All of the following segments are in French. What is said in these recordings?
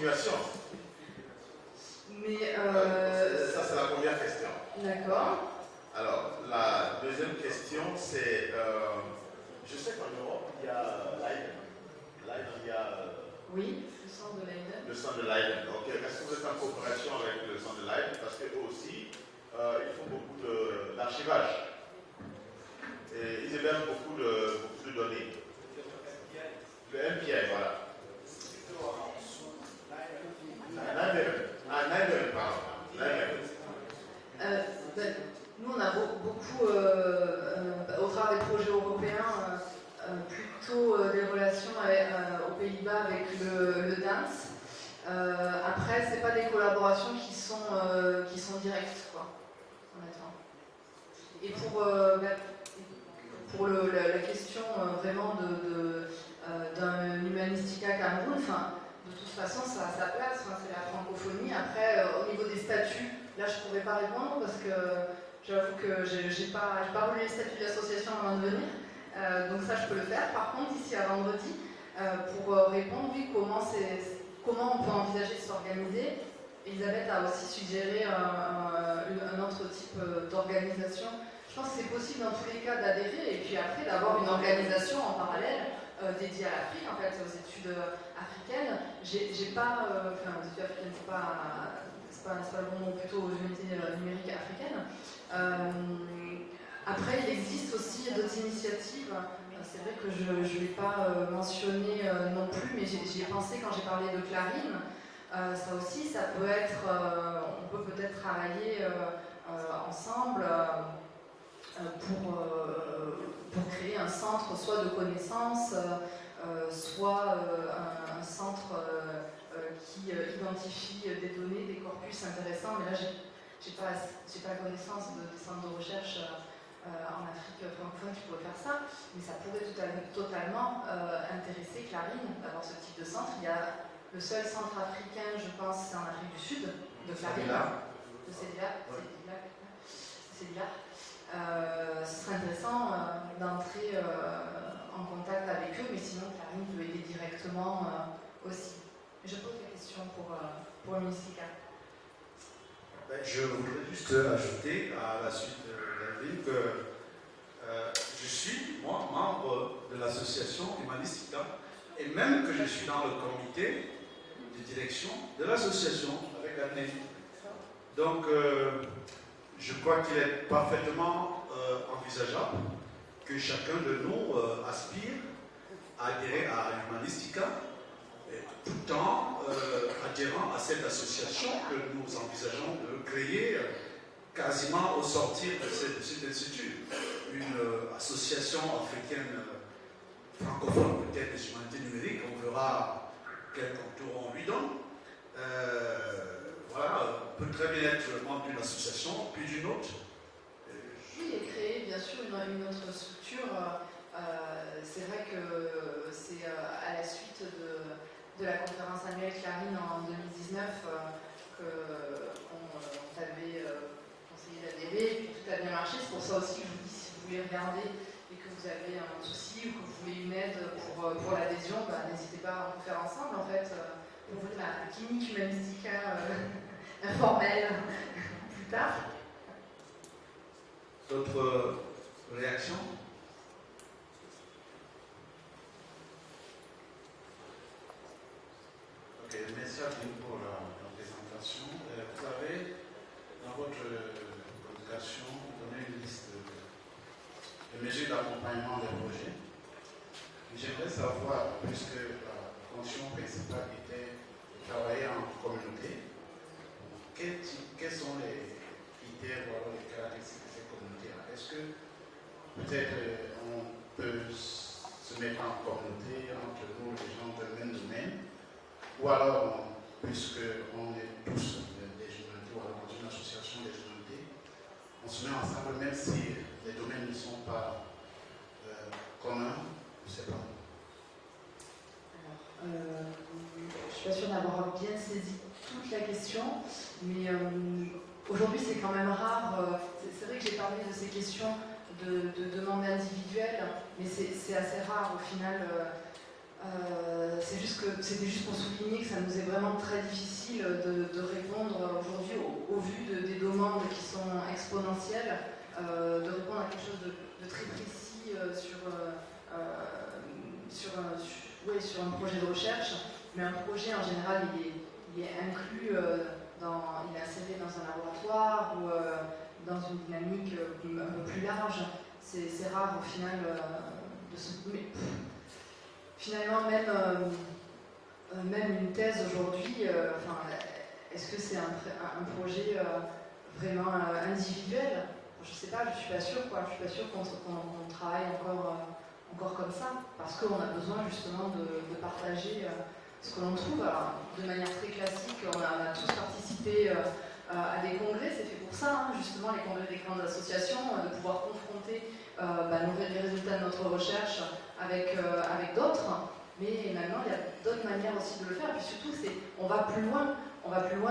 continuation. Mais ça, c'est la première question. D'accord. Alors, la deuxième question, c'est... je sais qu'en Europe, il y a Leiden. Leiden, il y a... Oui, le centre de Leiden. Le centre de Leiden. Ok. Est-ce que vous êtes en coopération avec le centre de Leiden? Parce qu'eux aussi, ils font beaucoup d'archivage. Et ils hébergent beaucoup de données. Le MPI, voilà. Leiden, pardon. Leiden. Nous, on a beaucoup, au travers des projets européens, plutôt des relations aux Pays-Bas avec le DANS. Après, c'est pas des collaborations qui sont directes, quoi, honnêtement. Et pour la question vraiment d'un humanistica Cameroun, de toute façon, ça a sa place, c'est la francophonie. Après, au niveau des statuts, là, je ne pourrais pas répondre parce que j'avoue que j'ai pas relu les statuts de l'association avant de venir. Donc ça, je peux le faire. Par contre, d'ici à vendredi, pour répondre, oui, comment on peut envisager de s'organiser. Elisabeth a aussi suggéré un autre type d'organisation. Je pense que c'est possible dans tous les cas d'adhérer et puis après d'avoir une organisation en parallèle dédiée à l'Afrique, en fait, aux études africaines. J'ai pas, enfin, aux études africaines, c'est pas le bon mot, plutôt aux unités numériques africaines. Après, il existe aussi d'autres initiatives. C'est vrai que je ne l'ai pas mentionné non plus, mais j'y ai pensé quand j'ai parlé de Clarine. Ça aussi, ça peut être, on peut peut-être travailler ensemble pour créer un centre soit de connaissances, soit un centre qui identifie des données, des corpus intéressants. Mais là, j'ai pas connaissance des centres de recherche en Afrique francophone qui pourraient faire ça, mais ça pourrait totalement intéresser Clarine d'avoir ce type de centre. Il y a le seul centre africain, je pense, c'est en Afrique du Sud, de Clarine, de Cédilla. Ce serait intéressant d'entrer en contact avec eux, mais sinon Clarine peut aider directement aussi. Je pose la question pour Mystica. Je voudrais juste ajouter à la suite d'Alvin que je suis, moi, membre de l'association Humanistica et même que je suis dans le comité de direction de l'association avec Anne. Donc, je crois qu'il est parfaitement envisageable que chacun de nous aspire à adhérer à Humanistica, tout en adhérant à cette association que nous envisageons de créer quasiment au sortir de cet institut. Une association africaine francophone, peut-être des humanités numériques, on verra quel contour on lui donne. Voilà, on peut très bien être membre d'une association, puis d'une autre. Oui, et créer bien sûr une autre structure. C'est vrai que c'est à la suite de la conférence annuelle Clarine en 2019 qu'on t'avait conseillé d'adhérer, et puis tout a bien marché. C'est pour ça aussi que je vous dis, si vous voulez regarder et que vous avez un souci ou que vous voulez une aide pour l'adhésion, n'hésitez pas à en faire ensemble en fait. Pour vous la clinique humanistica informelle plus tard. D'autres réactions? Ok, merci à vous pour la présentation. Vous avez, dans votre communication, donné une liste de mesures d'accompagnement des projets. J'aimerais savoir, puisque la fonction principale était de travailler en communauté, quels sont les critères ou les caractéristiques de ces communautés-là? Est-ce que peut-être on peut se mettre en communauté entre nous, les gens de même domaine, ou alors, puisqu'on est tous des humanités, ou alors dans une association des humanités, on se met ensemble même si les domaines ne sont pas communs, je ne sais pas. Alors, je ne suis pas sûre d'avoir bien saisi toute la question, mais aujourd'hui c'est quand même rare. C'est vrai que j'ai parlé de ces questions de demande individuelle, mais c'est assez rare au final. C'était juste pour souligner que ça nous est vraiment très difficile de répondre aujourd'hui au vu des demandes qui sont exponentielles, de répondre à quelque chose de très précis sur un projet de recherche. Mais un projet en général il est inclus, il est inséré dans un laboratoire ou dans une dynamique un peu plus large. C'est rare au final de se... Finalement, même une thèse aujourd'hui, est-ce que c'est un projet vraiment individuel? Je ne sais pas, je ne suis pas sûre, quoi. Je suis pas sûre qu'on travaille encore comme ça, parce qu'on a besoin justement de partager ce que l'on trouve. Alors, de manière très classique, on a tous participé à des congrès, c'est fait pour ça, hein, justement, les congrès des grandes associations, de pouvoir confronter les résultats de notre recherche avec d'autres, mais maintenant il y a d'autres manières aussi de le faire, et puis surtout on va plus loin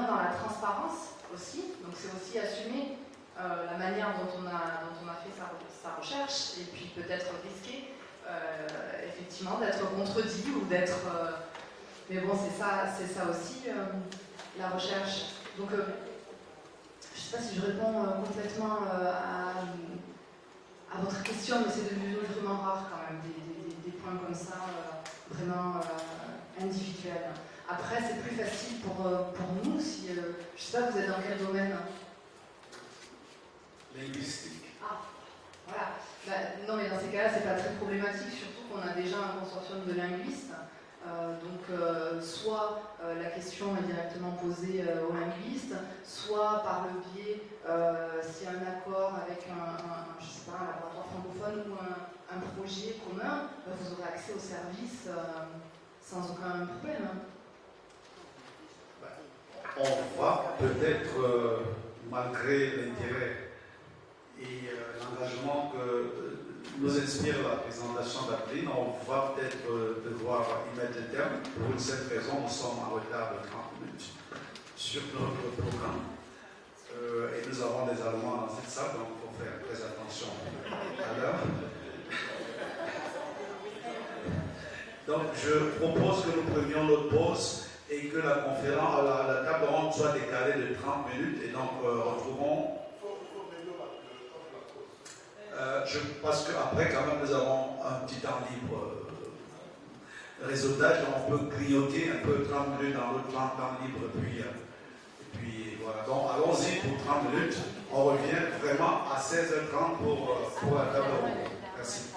dans la transparence aussi, donc c'est aussi assumer la manière dont on a fait sa recherche, et puis peut-être risquer effectivement d'être contredit ou d'être... mais bon, c'est ça aussi la recherche. Donc je ne sais pas si je réponds complètement à votre question, mais c'est devenu vraiment rare quand même, des points comme ça, vraiment individuels. Après, c'est plus facile pour nous si... je ne sais pas, vous êtes dans quel domaine? Linguistique. Ah, voilà. Non, mais dans ces cas-là, c'est pas très problématique, surtout qu'on a déjà un consortium de linguistes. Soit la question est directement posée aux linguistes, soit par le biais, s'il y a un accord avec un laboratoire francophone ou un projet commun, vous aurez accès aux services sans aucun problème. On va peut-être, malgré l'intérêt et l'engagement que nous inspire la présentation d'Adeline, on va peut-être devoir y mettre un terme. Pour une seule raison, nous sommes en retard de 30 minutes sur notre programme. Et nous avons des Allemands dans cette salle, donc il faut faire très attention à l'heure. Donc je propose que nous prenions notre pause et que la conférence, la table ronde soit décalée de 30 minutes, et donc retrouvons... parce qu'après, quand même, nous avons un petit temps libre réseautage, donc on peut grignoter un peu 30 minutes dans l'autre temps libre, et puis voilà. Donc allons-y pour 30 minutes. On revient vraiment à 16h30 pour la table ronde. Merci.